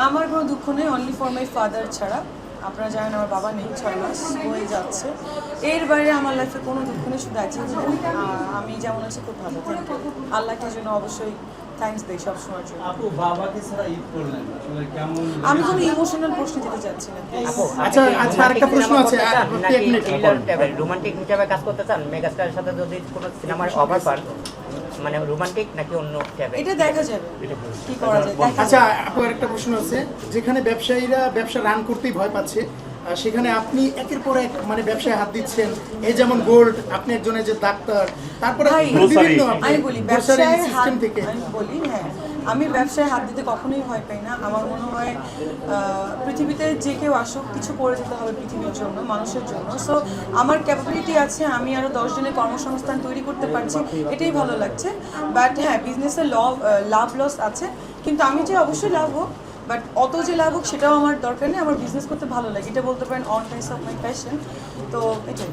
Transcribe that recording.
আমার কোনো দুঃখ নেই, অনলি ফর মাই ফাদার ছাড়া। আপনারা জানেন আমার বাবা নেই, 6 মাস হয়ে যাচ্ছে। এর বাইরে আমার লাইফে কোনো দুঃখ নেই, শুধু অ্যাচিভমেন্ট। আমি যেমন আছি খুব ভালো, থ্যাংক ইউ। আল্লাহকে জন্য অবশ্যই থ্যাঙ্কস দেই সবসময়ের জন্য। আপু বাবাকে ছাড়া ঈদ করলেন আসলে কেমন? আমি কোনো ইমোশনাল প্রশ্ন দিতে চাচ্ছি না। আচ্ছা আরেকটা প্রশ্ন আছে, রোমান্টিক হিসেবে কাজ করতে চান মেগাস্টারের সাথে যদি কোনো সিনেমার অফার পান, মানে রোমান্টিক নাকি অন্য টাইপের? এটা দেখা যাবে কি করা যায়। আচ্ছা আপু আরেকটা প্রশ্ন আছে, যেখানে ব্যবসায়ীরা ব্যবসা রান করতেই ভয় পাচ্ছে, সেখানে আপনি একের পর এক মানে ব্যবসায় হাত দিচ্ছেন, এই যেমন গোল্ড, আপনি একজনের যে ডাক্তার, তারপরে বিভিন্ন আমি বলি ব্যবসায় হাত সিস্টেম থেকে আমি বলি হ্যাঁ, আমি ব্যবসায় হাত দিতে কখনোই ভয় পাই না। আমার মনে হয় পৃথিবীতে যে কেউ আসুক কিছু করে যেতে হবে পৃথিবীর জন্য, মানুষের জন্য। সো আমার ক্যাপাবিলিটি আছে, আমি আরও 10 জনের কর্মসংস্থান তৈরি করতে পারছি, এটাই ভালো লাগছে। বাট হ্যাঁ, বিজনেসে লাভ লস আছে, কিন্তু আমি যে অবশ্যই লাভ হোক, বাট অত যে লাভ হোক সেটাও আমার দরকার নেই। আমার বিজনেস করতে ভালো লাগে, এটা বলতে পারেন on Times of my passion. তো এটাই।